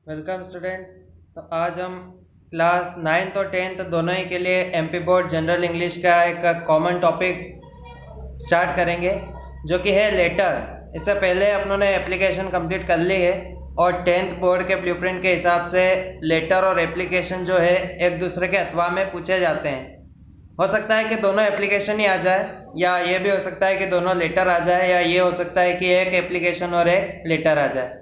Welcome students. तो आज हम क्लास 9th और 10th दोनों ही के लिए एमपी बोर्ड जनरल इंग्लिश का एक कॉमन टॉपिक स्टार्ट करेंगे जो कि है लेटर। इससे पहले अपनों ने एप्लीकेशन कंप्लीट कर ली है और 10th बोर्ड के ब्लूप्रिंट के हिसाब से लेटर और एप्लीकेशन जो है एक दूसरे के अथवा में पूछे जाते हैं। हो सकता है कि दोनों एप्लीकेशन ही आ जाए, या ये भी हो सकता है कि दोनों लेटर आ जाए, या ये हो सकता है कि एक एप्लीकेशन और एक लेटर आ जाए।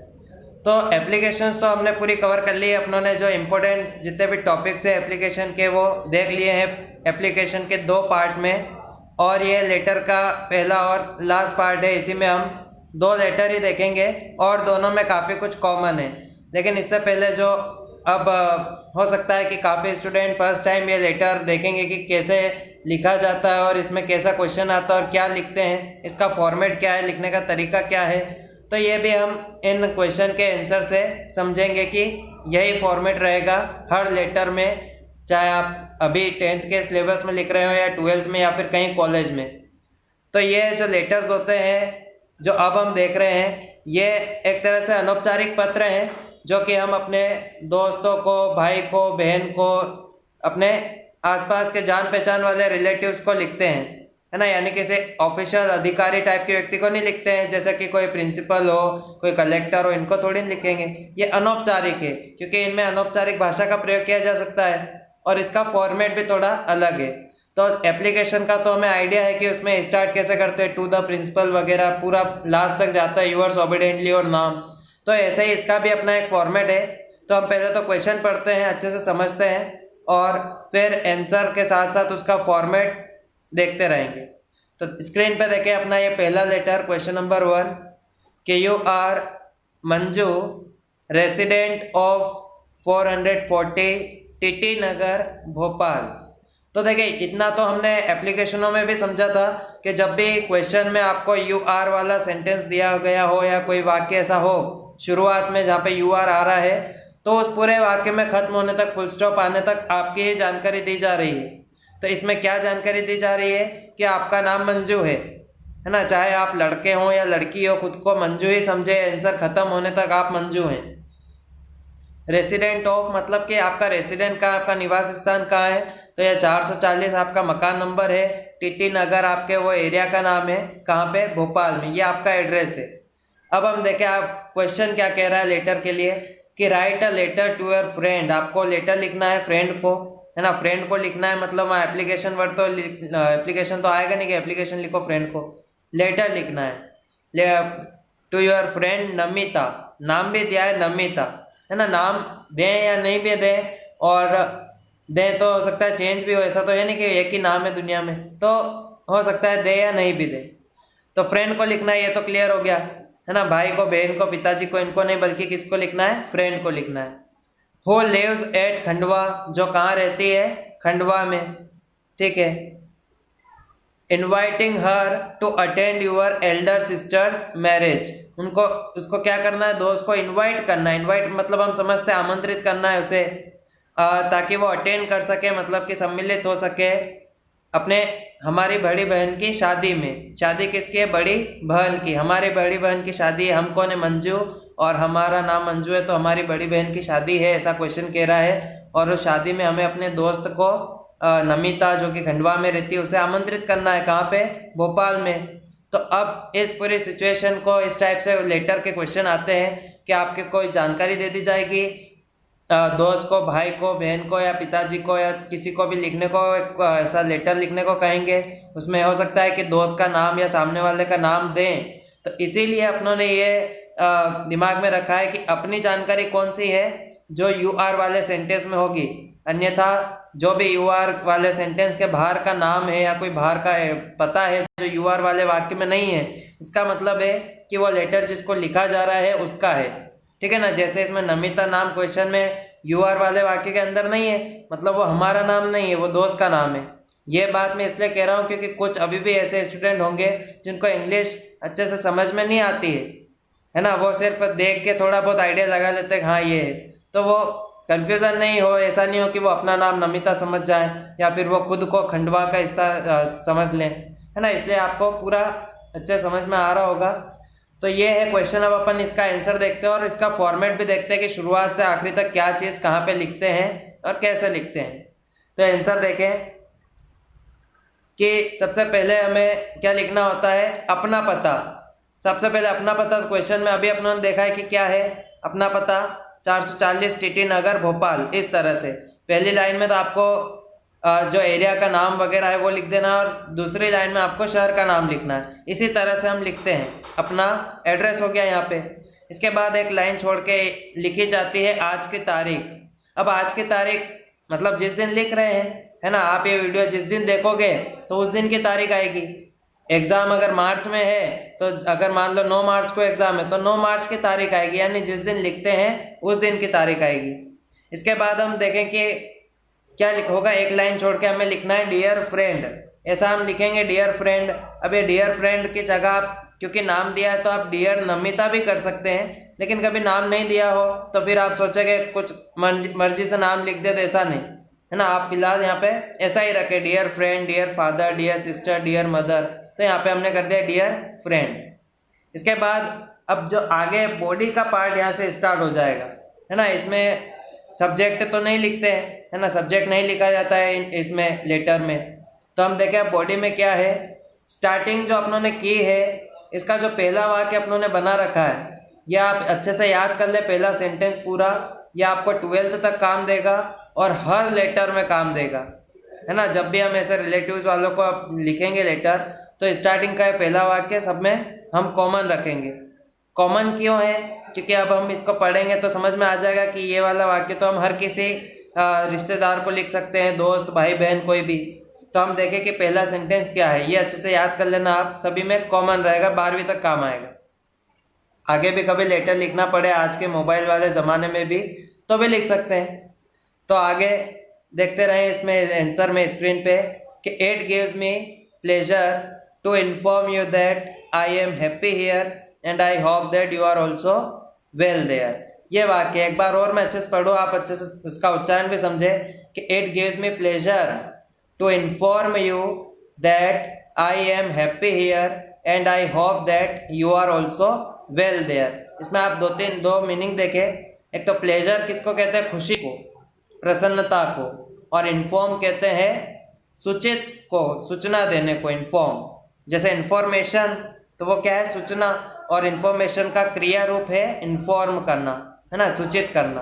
तो एप्लीकेशंस तो हमने पूरी कवर कर ली है। अपनों ने जो इम्पोर्टेंट जितने भी टॉपिक्स है एप्लीकेशन के वो देख लिए हैं एप्लीकेशन के दो पार्ट में, और ये लेटर का पहला और लास्ट पार्ट है। इसी में हम दो लेटर ही देखेंगे और दोनों में काफ़ी कुछ कॉमन है। लेकिन इससे पहले जो अब हो सकता है कि काफ़ी स्टूडेंट फर्स्ट टाइम ये लेटर देखेंगे कि कैसे लिखा जाता है और इसमें कैसा क्वेश्चन आता है और क्या लिखते हैं, इसका फॉर्मेट क्या है, लिखने का तरीका क्या है। तो ये भी हम इन क्वेश्चन के आंसर से समझेंगे कि यही फॉर्मेट रहेगा हर लेटर में, चाहे आप अभी 10th के सिलेबस में लिख रहे हो या 12th में या फिर कहीं कॉलेज में। तो ये जो लेटर्स होते हैं जो अब हम देख रहे हैं, ये एक तरह से अनौपचारिक पत्र हैं जो कि हम अपने दोस्तों को, भाई को, बहन को, अपने आसपास के जान पहचान वाले रिलेटिव्स को लिखते हैं, है ना। यानी किसी ऑफिशियल अधिकारी टाइप के व्यक्ति को नहीं लिखते हैं, जैसे कि कोई प्रिंसिपल हो, कोई कलेक्टर हो, इनको थोड़ी नहीं लिखेंगे। ये अनौपचारिक है क्योंकि इनमें अनौपचारिक भाषा का प्रयोग किया जा सकता है और इसका फॉर्मेट भी थोड़ा अलग है। तो एप्लीकेशन का तो हमें आइडिया है कि उसमें स्टार्ट कैसे करते हैं, टू द प्रिंसिपल वगैरह पूरा लास्ट तक जाता है, यूअर्स ओबीडिएंटली और नाम। तो ऐसे ही इसका भी अपना एक फॉर्मेट है। तो हम पहले तो क्वेश्चन पढ़ते हैं, अच्छे से समझते हैं और फिर आंसर के साथ साथ उसका फॉर्मेट देखते रहेंगे। तो स्क्रीन पे देखें अपना ये पहला लेटर, क्वेश्चन नंबर 1 कि you are Manju, resident of 440 TT Nagar, Bhopal. तो देखिए इतना तो हमने एप्लीकेशनों में भी समझा था कि जब भी क्वेश्चन में आपको यू आर वाला सेंटेंस दिया गया हो या कोई वाक्य ऐसा हो शुरुआत में जहाँ पे यू आर आ रहा है, तो उस पूरे वाक्य में खत्म होने तक, फुल स्टॉप आने तक आपकी ही जानकारी दी जा रही है। तो इसमें क्या जानकारी दी जा रही है कि आपका नाम मंजू है ना। चाहे आप लड़के हो या लड़की हो, खुद को मंजू ही समझे, आंसर खत्म होने तक आप मंजू हैं। रेसिडेंट ऑफ मतलब कि आपका रेसिडेंट कहाँ, आपका निवास स्थान कहाँ है, तो यह 440 आपका मकान नंबर है। टीटी नगर आपके वो एरिया का नाम है, कहाँ पे, भोपाल में, ये आपका एड्रेस है। अब हम देखें आप क्वेश्चन क्या कह रहा है लेटर के लिए कि write a letter to your friend. आपको लेटर लिखना है फ्रेंड को, है ना। फ्रेंड को लिखना है मतलब वहाँ एप्लीकेशन वर्ड तो एप्लीकेशन तो आएगा नहीं कि एप्लीकेशन लिखो, फ्रेंड को लेटर लिखना है। टू योर फ्रेंड नमिता, नाम भी दिया है नमिता, है ना। नाम दें या नहीं भी दें, और दें तो हो सकता है चेंज भी हो, ऐसा तो है नहीं कि एक ही नाम है दुनिया में, तो हो सकता है दे या नहीं भी दे। तो फ्रेंड को लिखना है, ये तो क्लियर हो गया, है ना। भाई को, बहन को, पिताजी को, इनको नहीं बल्कि किसको लिखना है, फ्रेंड को लिखना है। हु लिव्स एट खंडवा, जो कहाँ रहती है, खंडवा में, ठीक है। Inviting her to attend your elder sister's marriage, उनको, उसको क्या करना है, दोस्त को इनवाइट करना है। इनवाइट मतलब हम समझते हैं आमंत्रित करना है उसे, ताकि वो अटेंड कर सके, मतलब कि सम्मिलित हो सके अपने, हमारी बड़ी बहन की शादी में। शादी किसकी है, बड़ी बहन की। हमारी बड़ी बहन की शादी है, हम कौन है, मंजू, और हमारा नाम मंजू है, तो हमारी बड़ी बहन की शादी है, ऐसा क्वेश्चन कह रहा है। और उस शादी में हमें अपने दोस्त को नमिता जो कि खंडवा में रहती है उसे आमंत्रित करना है, कहाँ पे, भोपाल में। तो अब इस पूरी सिचुएशन को, इस टाइप से लेटर के क्वेश्चन आते हैं कि आपके कोई जानकारी दे दी जाएगी, दोस्त को, भाई को, बहन को या पिताजी को या किसी को भी लिखने को, एक ऐसा लेटर लिखने को कहेंगे। उसमें हो सकता है कि दोस्त का नाम या सामने वाले का नाम दें। तो इसीलिए अपनों ने ये दिमाग में रखा है कि अपनी जानकारी कौन सी है, जो यू आर वाले सेंटेंस में होगी। अन्यथा जो भी यू आर वाले सेंटेंस के बाहर का नाम है या कोई बाहर का पता है जो यू आर वाले वाक्य में नहीं है, इसका मतलब है कि वो लेटर जिसको लिखा जा रहा है उसका है, ठीक है ना। जैसे इसमें नमिता नाम क्वेश्चन में यू आर वाले वाक्य के अंदर नहीं है, मतलब वो हमारा नाम नहीं है, वो दोस्त का नाम है। ये बात मैं इसलिए कह रहा हूँ क्योंकि कुछ अभी भी ऐसे स्टूडेंट होंगे जिनको इंग्लिश अच्छे से समझ में नहीं आती है ना। वो सिर्फ देख के थोड़ा बहुत आइडिया लगा लेते हैं हाँ ये है, तो वो कंफ्यूजन नहीं हो, ऐसा नहीं हो कि वो अपना नाम नमिता समझ जाए या फिर वो खुद को खंडवा का समझ लें, है ना। इसलिए आपको पूरा अच्छे समझ में आ रहा होगा। तो ये है क्वेश्चन। अब अपन इसका आंसर देखते हैं और इसका फॉर्मेट भी देखते हैं कि शुरुआत से आखिरी तक क्या चीज़ कहाँ पे लिखते हैं और कैसे लिखते हैं। तो आंसर देखें कि सबसे पहले हमें क्या लिखना होता है, अपना पता। सबसे पहले अपना पता क्वेश्चन में अभी अपनों ने देखा है कि क्या है अपना पता, 440 टीटी नगर भोपाल। इस तरह से पहली लाइन में तो आपको जो एरिया का नाम वगैरह है वो लिख देना और दूसरी लाइन में आपको शहर का नाम लिखना है। इसी तरह से हम लिखते हैं। अपना एड्रेस हो गया यहाँ पे। इसके बाद एक लाइन छोड़ के लिखी जाती है आज की तारीख। अब आज की तारीख मतलब जिस दिन लिख रहे हैं, है ना, आप ये वीडियो जिस दिन देखोगे तो उस दिन की तारीख आएगी। एग्जाम अगर मार्च में है तो अगर मान लो 9 मार्च को एग्जाम है तो 9 मार्च की तारीख आएगी, यानी जिस दिन लिखते हैं उस दिन की तारीख आएगी। इसके बाद हम देखें कि क्या होगा, एक लाइन छोड़ के हमें लिखना है डियर फ्रेंड। ऐसा हम लिखेंगे डियर फ्रेंड। अब ये डियर फ्रेंड की जगह आप क्योंकि नाम दिया है तो आप डियर नमिता भी कर सकते हैं, लेकिन कभी नाम नहीं दिया हो तो फिर आप सोचेंगे कुछ मर्जी से नाम लिख दे, तो ऐसा नहीं है ना। आप फिलहाल यहाँ पे ऐसा ही रखें, dear friend, dear father, dear sister, dear mother. तो यहाँ पे हमने कर दिया डियर फ्रेंड। इसके बाद अब जो आगे बॉडी का पार्ट यहाँ से स्टार्ट हो जाएगा, है ना। इसमें सब्जेक्ट तो नहीं लिखते हैं, है ना, सब्जेक्ट नहीं लिखा जाता है इसमें लेटर में। तो हम देखें बॉडी में क्या है। स्टार्टिंग जो अपनों ने की है, इसका जो पहला वाक्य अपनों ने बना रखा है, यह आप अच्छे से याद कर ले। पहला सेंटेंस पूरा, यह आपको 12th तक काम देगा और हर लेटर में काम देगा, है ना। जब भी हम ऐसे रिलेटिव्स वालों को लिखेंगे लेटर, तो स्टार्टिंग का पहला वाक्य सब में हम कॉमन रखेंगे। कॉमन क्यों है, क्योंकि अब हम इसको पढ़ेंगे तो समझ में आ जाएगा कि ये वाला वाक्य तो हम हर किसी रिश्तेदार को लिख सकते हैं, दोस्त, भाई बहन, कोई भी। तो हम देखें कि पहला सेंटेंस क्या है, ये अच्छे से याद कर लेना आप, सभी में कॉमन रहेगा, 12वीं तक काम आएगा। आगे भी कभी लेटर लिखना पड़े आज के मोबाइल वाले ज़माने में भी तो भी लिख सकते हैं। तो आगे देखते रहें इसमें आंसर में स्क्रीन पे कि it gives me pleasure to inform you that I am happy here and I hope that you are also well there. ये वाक्य एक बार और मैं अच्छे से पढ़ूँ, आप अच्छे से उसका उच्चारण भी समझे कि it gives me pleasure to inform you that I am happy here and I hope that you are also well there. इसमें आप दो मीनिंग देखें। एक तो प्लेजर किसको कहते हैं, खुशी को, प्रसन्नता को, और इन्फॉर्म कहते हैं सूचित को, सूचना देने को, इन्फॉर्म। जैसे इन्फॉर्मेशन तो वो क्या है, सूचना, और इन्फॉर्मेशन का क्रिया रूप है इन्फॉर्म करना, है ना, सूचित करना।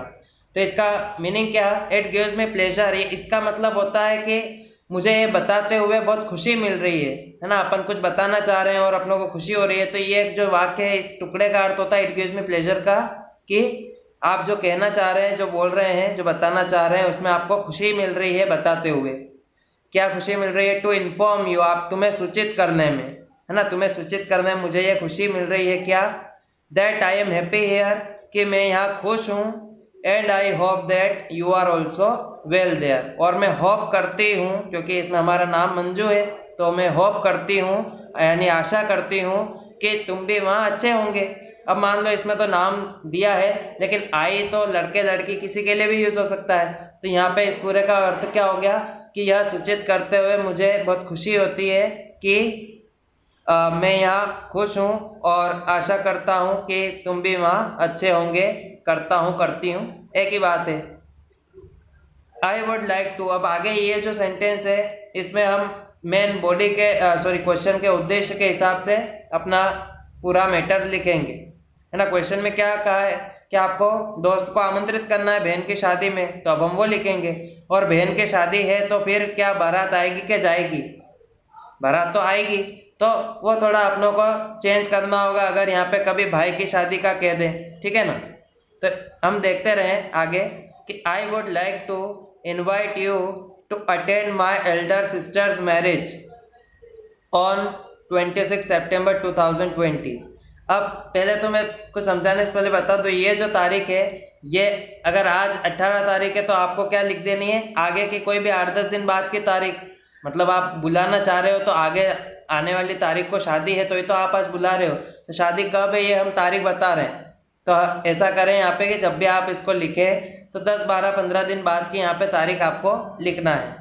तो इसका मीनिंग क्या, इट गिव्स मी प्लेजर, ये इसका मतलब होता है कि मुझे ये बताते हुए बहुत खुशी मिल रही है ना। अपन कुछ बताना चाह रहे हैं और अपनों को खुशी हो रही है, तो ये जो वाक्य है इस टुकड़े का अर्थ होता है इट गिव्स मी प्लेजर का, कि आप जो कहना चाह रहे हैं, जो बोल रहे हैं, जो बताना चाह रहे हैं, उसमें आपको खुशी मिल रही है बताते हुए। क्या खुशी मिल रही है, टू इन्फॉर्म यू, आप तुम्हें सूचित करने में, है ना, तुम्हें सूचित करने में मुझे ये खुशी मिल रही है क्या, that I am happy here, कि मैं यहाँ खुश हूँ, and I hope that you are also well there, और मैं होप करती हूँ, क्योंकि इसमें हमारा नाम मंजू है, तो मैं होप करती हूँ यानी आशा करती हूँ कि तुम भी वहाँ अच्छे होंगे। अब मान लो इसमें तो नाम दिया है, लेकिन आई तो लड़के लड़की किसी के लिए भी यूज हो सकता है। तो यहाँ पे इस पूरे का अर्थ क्या हो गया कि यह सूचित करते हुए मुझे बहुत खुशी होती है कि मैं यहाँ खुश हूँ और आशा करता हूँ कि तुम भी वहाँ अच्छे होंगे, करता हूँ, करती हूँ, एक ही बात है। आई वुड लाइक टू, अब आगे ये जो सेंटेंस है इसमें हम मेन बॉडी के क्वेश्चन के उद्देश्य के हिसाब से अपना पूरा मैटर लिखेंगे, है ना। क्वेश्चन में क्या कहा है कि आपको दोस्त को आमंत्रित करना है बहन की शादी में, तो अब हम वो लिखेंगे। और बहन की शादी है तो फिर क्या बारात आएगी क्या जाएगी, बारात तो आएगी, तो वो थोड़ा अपनों को चेंज करना होगा अगर यहाँ पे कभी भाई की शादी का कह दें, ठीक है ना। तो हम देखते रहें आगे कि I would like to invite you to attend my elder sister's marriage on 26 सितंबर 2020। अब पहले तो मैं कुछ समझाने से पहले बता दूं, ये जो तारीख है, ये अगर आज 18 तारीख है तो आपको क्या लिख देनी है, आगे की कोई भी 8-10 दिन बाद की तारीख। मतलब आप बुलाना चाह रहे हो तो आगे आने वाली तारीख को शादी है, तो ये तो आप आज बुला रहे हो, तो शादी कब है ये हम तारीख बता रहे हैं। तो ऐसा करें यहाँ पे कि जब भी आप इसको लिखें तो 10, 12, 15 दिन बाद की यहाँ पे तारीख आपको लिखना है।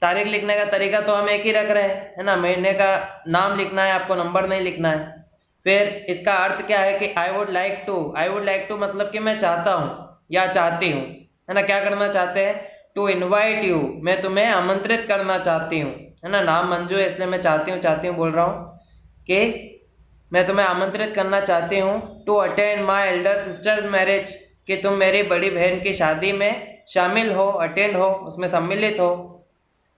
तारीख लिखने का तरीका तो हम एक ही रख रहे हैं, है ना। महीने का नाम लिखना है आपको, नंबर नहीं लिखना है। फिर इसका अर्थ क्या है कि आई वुड लाइक टू मतलब कि मैं चाहता हूँ या चाहती हूँ, है ना। क्या करना चाहते हैं? टू इनवाइट यू, मैं तुम्हें आमंत्रित करना चाहती हूँ, है ना। नाम मंजू है इसलिए मैं चाहती हूँ बोल रहा हूँ कि मैं तुम्हें आमंत्रित करना चाहती हूँ। To attend my elder sister's marriage, कि तुम मेरी बड़ी बहन की शादी में शामिल हो, अटेंड हो, उसमें सम्मिलित हो।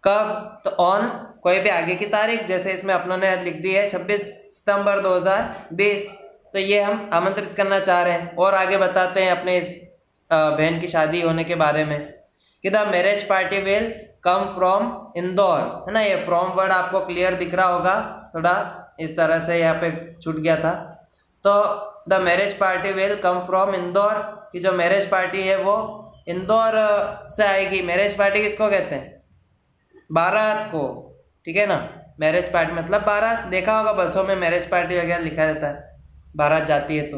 कब? तो ऑन कोई भी आगे की तारीख, जैसे इसमें अपनों ने लिख दी है 26 सितंबर 2020, तो ये हम आमंत्रित करना चाह रहे हैं। और आगे बताते हैं अपने इस बहन की शादी होने के बारे में कि the marriage party will come from Indore, है ना। ये फ्रॉम वर्ड आपको क्लियर दिख रहा होगा, थोड़ा इस तरह से यहाँ पे छूट गया था। तो the marriage party will come from Indore, कि जो मैरिज पार्टी है वो इंदौर से आएगी। मैरिज पार्टी किसको कहते हैं? बारात को, ठीक है ना। मैरिज पार्टी मतलब बारात, देखा होगा बसों में मैरिज पार्टी वगैरह लिखा रहता है, बारात जाती है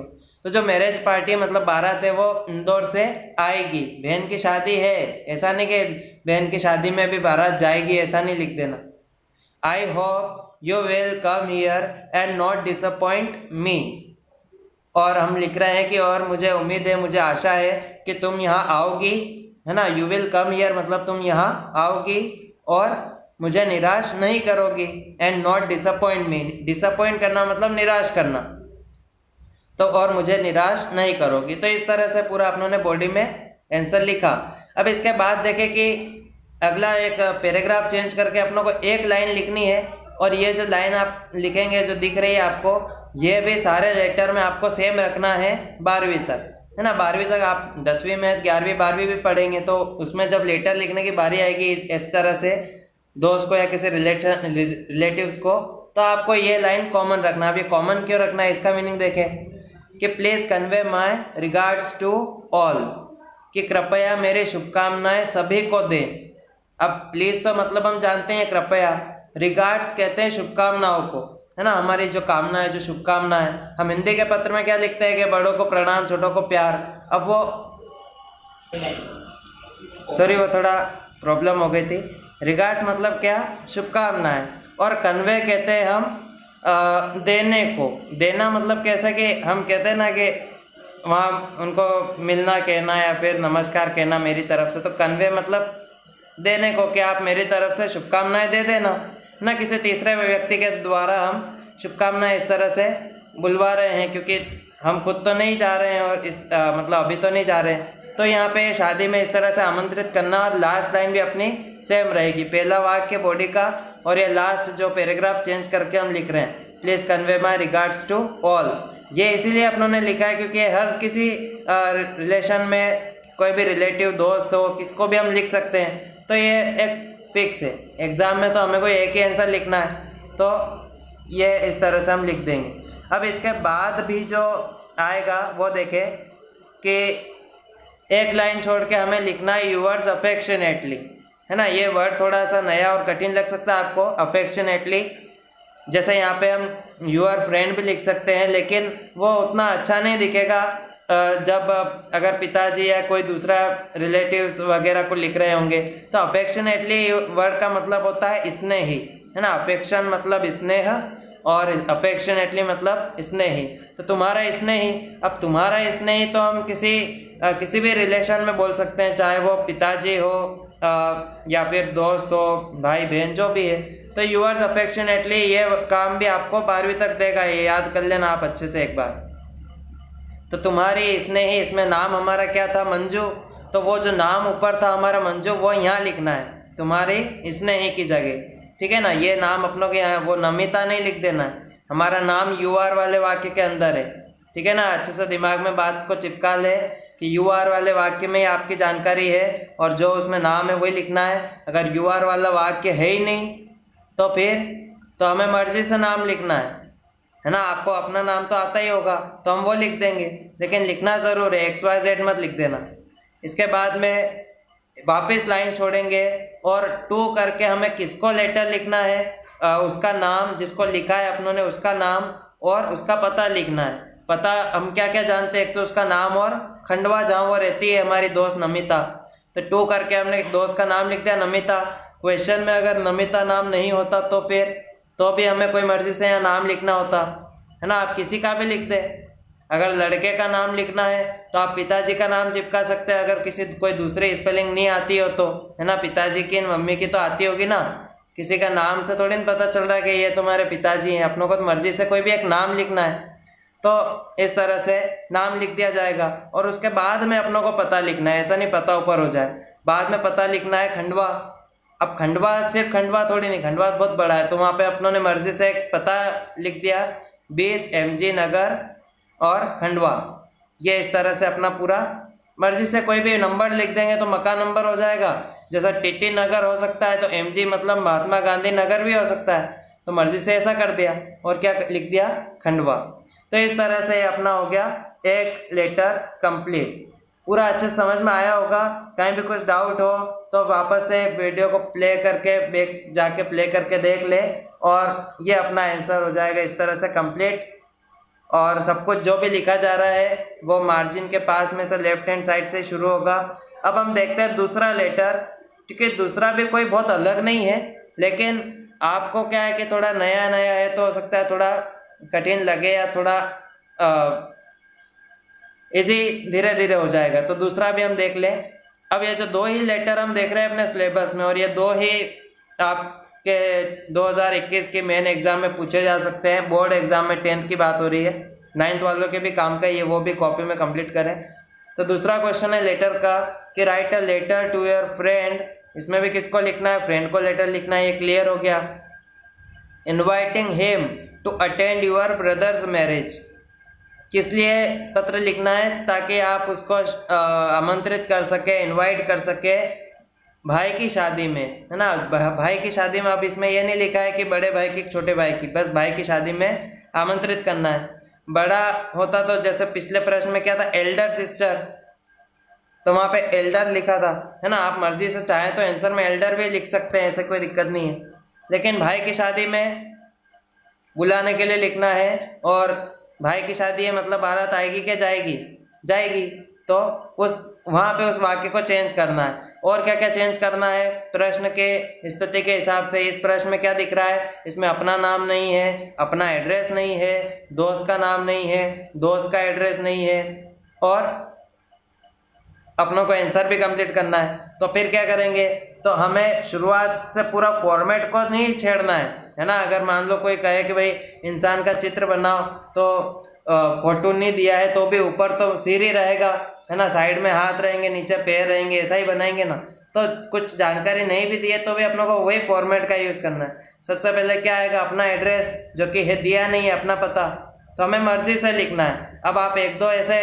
तो जो मैरिज पार्टी मतलब बारात है वो इंदौर से आएगी। बहन की शादी है, ऐसा नहीं कि बहन की शादी में भी बारात जाएगी, ऐसा नहीं लिख देना। I hope you will come here and not disappoint मी, और हम लिख रहे हैं कि और मुझे उम्मीद है, मुझे आशा है कि तुम यहाँ आओगी, है ना। यू विल कम हियर मतलब तुम यहाँ आओगी और मुझे निराश नहीं करोगी। And not disappoint me, disappoint करना मतलब निराश करना, तो और मुझे निराश नहीं करोगी। तो इस तरह से पूरा अपनों ने बॉडी में आंसर लिखा। अब इसके बाद देखें कि अगला एक पैराग्राफ चेंज करके अपनों को एक लाइन लिखनी है, और ये जो लाइन आप लिखेंगे जो दिख रही है आपको, ये भी सारे लेटर में आपको सेम रखना है 12वीं तक, है ना। 12वीं तक आप 10वीं में 11वीं 12वीं भी पढ़ेंगे, तो उसमें जब लेटर लिखने की बारी आएगी इस तरह से दोस्त को या किसी रिलेटिव्स को, तो आपको ये लाइन कॉमन रखना। अब ये कॉमन क्यों रखना है, इसका मीनिंग देखें कि please convey my regards to all, कि कृपया मेरी शुभकामनाएं सभी को दें। अब प्लीज तो मतलब हम जानते हैं कृपया, रिगार्ड्स कहते हैं शुभकामनाओं को, है ना। हमारी जो कामना है, जो शुभकामना है, हम हिंदी के पत्र में क्या लिखते हैं कि बड़ों को प्रणाम, छोटों को प्यार। अब वो सॉरी वो थोड़ा प्रॉब्लम हो गई थी। रिगार्ड्स मतलब क्या? शुभकामनाएं। और कन्वे कहते हैं हम देने को। देना मतलब कैसा कि हम कहते हैं ना कि वहाँ उनको मिलना कहना या फिर नमस्कार कहना मेरी तरफ से, तो कन्वे मतलब देने को, कि आप मेरी तरफ से शुभकामनाएं दे देना, ना किसी तीसरे व्यक्ति के द्वारा हम शुभकामनाएं इस तरह से बुलवा रहे हैं, क्योंकि हम खुद तो नहीं चाह रहे हैं और इस मतलब अभी तो नहीं चाह रहे हैं। तो यहाँ पे शादी में इस तरह से आमंत्रित करना, और लास्ट लाइन भी अपनी सेम रहेगी, पहला वाक्य बॉडी का, और ये लास्ट जो पैराग्राफ चेंज करके हम लिख रहे हैं, please convey my regards to all. ये इसीलिए अपनों ने लिखा है क्योंकि हर किसी रिलेशन में कोई भी रिलेटिव दोस्त हो, किसको भी हम लिख सकते हैं, तो ये एक फिक्स है। एग्जाम में तो हमें कोई एक ही आंसर लिखना है, तो ये इस तरह से हम लिख देंगे। अब इसके बाद भी जो आएगा वो देखें कि एक लाइन छोड़ के हमें लिखना है यूअर्स अफेक्शनेटली, है ना। ये वर्ड थोड़ा सा नया और कठिन लग सकता है आपको, अफेक्शनेटली। जैसे यहाँ पे हम यूअर फ्रेंड भी लिख सकते हैं, लेकिन वो उतना अच्छा नहीं दिखेगा जब अगर पिताजी या कोई दूसरा रिलेटिव्स वगैरह को लिख रहे होंगे। तो अफेक्शनेटली वर्ड का मतलब होता है स्नेही, है ना। अफेक्शन मतलब स्नेह और अफेक्शनेटली मतलब स्नेही। तो तुम्हारा स्नेही, अब तुम्हारा स्नेही तो हम किसी भी रिलेशन में बोल सकते हैं, चाहे वो पिताजी हो या फिर दोस्त हो, भाई बहन, जो भी है। तो यूअर्स अफेक्शनेटली ये काम भी आपको 12वीं तक देगा, ये याद कर लेना आप अच्छे से एक बार। तो तुम्हारी स्नेही, इसमें नाम हमारा क्या था? मंजू। तो वो जो नाम ऊपर था हमारा मंजू, वो यहाँ लिखना है तुम्हारी स्नेही की जगह, ठीक है ना। ये नाम अपनों के यहाँ, वो नमिता नहीं लिख देना है, हमारा नाम यूआर वाले वाक्य के अंदर है, ठीक है ना। अच्छे से दिमाग में बात को चिपका ले कि यूआर वाले वाक्य में आपकी जानकारी है और जो उसमें नाम है वही लिखना है। अगर यूआर वाला वाक्य है ही नहीं तो फिर तो हमें मर्जी से नाम लिखना है ना। आपको अपना नाम तो आता ही होगा तो हम वो लिख देंगे, लेकिन लिखना ज़रूर है, XYZ मत लिख देना। इसके बाद में वापस लाइन छोड़ेंगे और टू करके हमें किसको लेटर लिखना है, उसका नाम, जिसको लिखा है अपनों ने उसका नाम और उसका पता लिखना है। पता हम क्या क्या जानते हैं, एक तो उसका नाम और खंडवा जहाँ वो रहती है हमारी दोस्त नमिता। तो टू करके हमने दोस्त का नाम लिख दिया नमिता। क्वेश्चन में अगर नमिता नाम नहीं होता तो फिर तो भी हमें कोई मर्जी से यहाँ नाम लिखना होता, है ना। आप किसी का भी लिख दे, अगर लड़के का नाम लिखना है तो आप पिताजी का नाम चिपका सकते हैं, अगर किसी कोई दूसरी स्पेलिंग नहीं आती हो तो, है ना। पिताजी की मम्मी की तो आती होगी ना, किसी का नाम से थोड़ी ना पता चल रहा है कि ये तुम्हारे पिताजी हैं। अपनों को तो मर्जी से कोई भी एक नाम लिखना है, तो इस तरह से नाम लिख दिया जाएगा। और उसके बाद में अपनों को पता लिखना है, ऐसा नहीं पता ऊपर हो जाए, बाद में पता लिखना है खंडवा। अब खंडवा सिर्फ खंडवा थोड़ी नहीं, खंडवा बहुत बड़ा है, तो वहाँ पे अपनों ने मर्जी से एक पता लिख दिया 20 MG नगर और खंडवा। ये इस तरह से अपना पूरा मर्जी से कोई भी नंबर लिख देंगे तो मकान नंबर हो जाएगा। जैसा TT नगर हो सकता है तो MG मतलब महात्मा गांधी नगर भी हो सकता है, तो मर्जी से ऐसा कर दिया और क्या लिख दिया, खंडवा। तो इस तरह से अपना हो गया एक लेटर कंप्लीट। पूरा अच्छे से समझ में आया होगा। कहीं भी कुछ डाउट हो तो वापस से वीडियो को प्ले करके बैक जाके प्ले करके देख ले, और ये अपना आंसर हो जाएगा इस तरह से कंप्लीट। और सब कुछ जो भी लिखा जा रहा है वो मार्जिन के पास में से लेफ्ट हैंड साइड से शुरू होगा। अब हम देखते हैं दूसरा लेटर, क्योंकि दूसरा भी कोई बहुत अलग नहीं है, लेकिन आपको क्या है कि थोड़ा नया नया है तो हो सकता है थोड़ा कठिन लगे या थोड़ा इजी धीरे धीरे हो जाएगा। तो दूसरा भी हम देख लें। अब ये जो 2 ही लेटर हम देख रहे हैं अपने सिलेबस में, और ये 2 ही आपके 2021 के मेन एग्जाम में पूछे जा सकते हैं। बोर्ड एग्जाम में 10th की बात हो रही है, 9th वालों के भी काम का ये, वो भी कॉपी में कंप्लीट करें। तो दूसरा क्वेश्चन है लेटर का कि write a letter to your friend. इसमें भी किसको लिखना है, फ्रेंड को लेटर लिखना है, ये क्लियर हो गया। Inviting him to attend your brother's marriage, किस लिए पत्र लिखना है, ताकि आप उसको आमंत्रित कर सके, इनवाइट कर सके भाई की शादी में, है ना। भाई की शादी में अब इसमें ये नहीं लिखा है कि बड़े भाई की छोटे भाई की, बस भाई की शादी में आमंत्रित करना है। बड़ा होता तो जैसे पिछले प्रश्न में क्या था, एल्डर सिस्टर, तो वहाँ पे एल्डर लिखा था, है ना। आप मर्जी से चाहें तो आंसर में एल्डर भी लिख सकते हैं, ऐसे कोई दिक्कत नहीं है, लेकिन भाई की शादी में बुलाने के लिए लिखना है। और भाई की शादी है मतलब बारात आएगी क्या जाएगी, जाएगी, तो उस वहाँ पे उस वाक्य को चेंज करना है। और क्या क्या चेंज करना है प्रश्न के स्थिति के हिसाब से। इस प्रश्न में क्या दिख रहा है, इसमें अपना नाम नहीं है, अपना एड्रेस नहीं है, दोस्त का नाम नहीं है, दोस्त का एड्रेस नहीं है, और अपनों को आंसर भी कंप्लीट करना है। तो फिर क्या करेंगे, तो हमें शुरुआत से पूरा फॉर्मेट को नहीं छेड़ना है ना। अगर मान लो कोई कहे कि भाई इंसान का चित्र बनाओ, तो फोटो नहीं दिया है तो भी ऊपर तो सिर ही रहेगा, है ना, साइड में हाथ रहेंगे, नीचे पैर रहेंगे, ऐसा ही बनाएंगे ना। तो कुछ जानकारी नहीं भी दी है तो भी अपनों को वही फॉर्मेट का यूज़ करना है। सबसे पहले क्या आएगा, अपना एड्रेस, जो कि है दिया नहीं है, अपना पता, तो हमें मर्जी से लिखना है। अब आप 1-2 ऐसे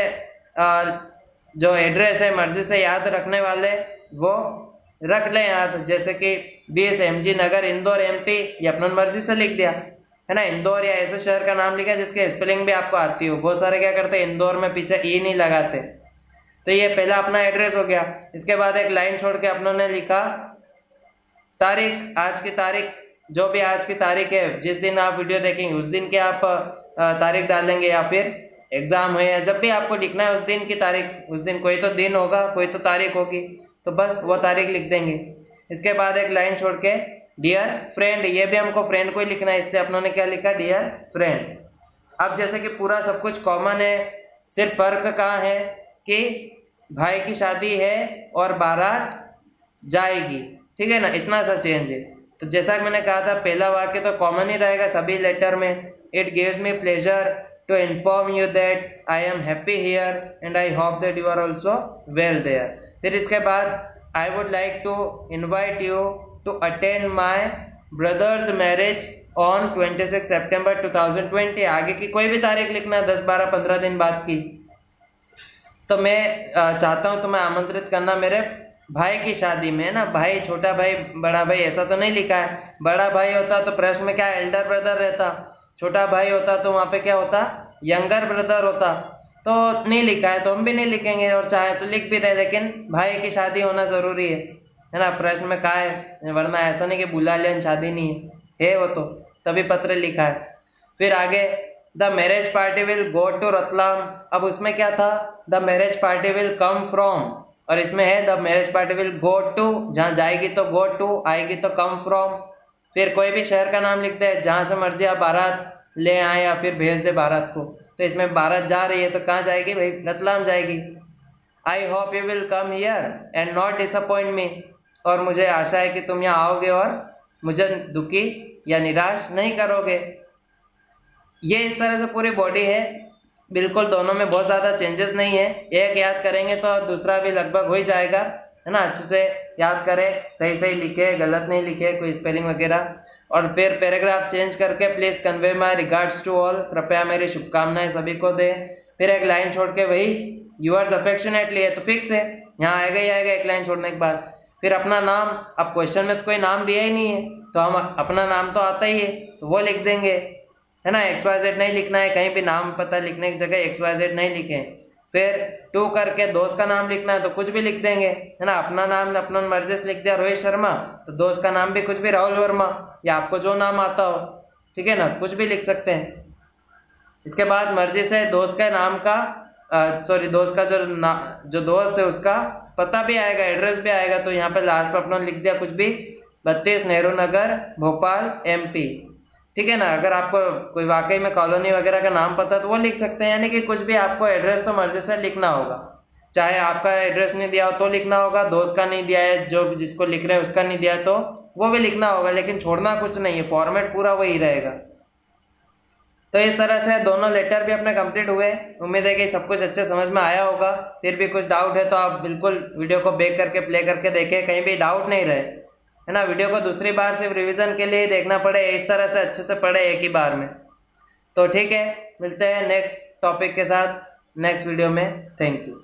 जो एड्रेस है मर्जी से याद रखने वाले वो रख लें याद, जैसे कि 20 MG नगर इंदौर MP, ये अपनी मर्जी से लिख दिया, है ना। इंदौर या ऐसे शहर का नाम लिखा जिसके स्पेलिंग भी आपको आती हो। बहुत सारे क्या करते हैं, इंदौर में पीछे ई नहीं लगाते। तो ये पहला अपना एड्रेस हो गया। इसके बाद एक लाइन छोड़ के अपनों ने लिखा तारीख, आज की तारीख, जो भी आज की तारीख है, जिस दिन आप वीडियो देखेंगे उस दिन की आप तारीख डालेंगे, या फिर एग्जाम है या जब भी आपको लिखना है उस दिन की तारीख, उस दिन कोई तो दिन होगा कोई तो तारीख होगी, तो बस वो तारीख लिख देंगे। इसके बाद एक लाइन छोड़ के डियर फ्रेंड, ये भी हमको फ्रेंड को ही लिखना है, इसलिए अपनों ने क्या लिखा, डियर फ्रेंड। अब जैसे कि पूरा सब कुछ कॉमन है, सिर्फ फर्क कहाँ है कि भाई की शादी है और बारात जाएगी, ठीक है ना, इतना सा चेंज है। तो जैसा कि मैंने कहा था पहला वाक्य तो कॉमन ही रहेगा सभी लेटर में। It gives me pleasure to inform you that I am happy here and I hope that you are also well there. फिर इसके बाद I would like to invite you to attend my brother's marriage on 26 सितंबर 2020। आगे की कोई भी तारीख लिखना, 10, 12, 15 दिन बाद की। तो मैं चाहता हूँ तुम्हें आमंत्रित करना मेरे भाई की शादी में, है ना। भाई, छोटा भाई, बड़ा भाई, ऐसा तो नहीं लिखा है। बड़ा भाई होता तो प्रश्न में क्या एल्डर ब्रदर रहता, छोटा भाई होता तो वहाँ पे क्या होता, यंगर ब्रदर होता। तो नहीं लिखा है तो हम भी नहीं लिखेंगे, और चाहे तो लिख भी दे, लेकिन भाई की शादी होना ज़रूरी है ना। प्रश्न में कहा है, वरना ऐसा नहीं कि बुला लिया शादी नहीं है वो तो तभी पत्र लिखा है। फिर आगे the marriage party will go to Ratlam. अब उसमें क्या था, the marriage party will come from, और इसमें है the marriage party will go to, जहाँ जाएगी तो गो टू, आएगी तो कम फ्रॉम। फिर कोई भी शहर का नाम लिख दे, जहाँ से मर्जी आप बारात ले आए या फिर भेज दे भारत को। तो इसमें भारत जा रही है तो कहाँ जाएगी भाई, रतलाम जाएगी। I hope you will come here and not disappoint मी, और मुझे आशा है कि तुम यहाँ आओगे और मुझे दुखी या निराश नहीं करोगे। ये इस तरह से पूरी बॉडी है, बिल्कुल दोनों में बहुत ज़्यादा चेंजेस नहीं है। एक याद करेंगे तो दूसरा भी लगभग हो ही जाएगा, है ना। अच्छे से याद करें, सही सही लिखे, गलत नहीं लिखे कोई स्पेलिंग वगैरह। और फिर पैराग्राफ चेंज करके please convey my regards to all, कृपया मेरी शुभकामनाएं सभी को दे। फिर एक लाइन छोड़ के वही यूअर्स अफेक्शनेटली है तो फिक्स है, यहाँ आएगा ही आएगा एक लाइन छोड़ने के बाद। फिर अपना नाम, अब क्वेश्चन में तो कोई नाम दिया ही नहीं है तो हम अपना नाम तो आता ही है तो वो लिख देंगे, है ना। XYZ नहीं लिखना है, कहीं भी नाम पता लिखने की जगह XYZ नहीं लिखें। फिर टू करके दोस्त का नाम लिखना है तो कुछ भी लिख देंगे, है ना। अपना नाम अपना मर्जी से लिख दिया रोहित शर्मा, तो दोस्त का नाम भी कुछ भी राहुल वर्मा, या आपको जो नाम आता हो, ठीक है ना, कुछ भी लिख सकते हैं। इसके बाद मर्जी से दोस्त का नाम का दोस्त का जो दोस्त है उसका पता भी आएगा, एड्रेस भी आएगा। तो यहाँ पे लास्ट पर अपना लिख दिया कुछ भी 32 नेहरू नगर भोपाल MP, ठीक है ना। अगर आपको कोई वाकई में कॉलोनी वगैरह का नाम पता तो वो लिख सकते हैं, यानी कि कुछ भी आपको एड्रेस तो मर्जी से लिखना होगा। चाहे आपका एड्रेस नहीं दिया हो तो लिखना होगा, दोस्त का नहीं दिया है, जो जिसको लिख रहे हैं उसका नहीं दिया है तो वो भी लिखना होगा, लेकिन छोड़ना कुछ नहीं है, फॉर्मेट पूरा वही रहेगा। तो इस तरह से दोनों लेटर भी अपने कंप्लीट हुए। उम्मीद है कि सब कुछ अच्छे समझ में आया होगा। फिर भी कुछ डाउट है तो आप बिल्कुल वीडियो को बैक करके प्ले करके देखें, कहीं भी डाउट नहीं रहे, है ना। वीडियो को दूसरी बार सिर्फ रिवीजन के लिए देखना पड़े, इस तरह से अच्छे से पढ़े एक ही बार में। तो ठीक है, मिलते हैं नेक्स्ट टॉपिक के साथ नेक्स्ट वीडियो में। Thank you.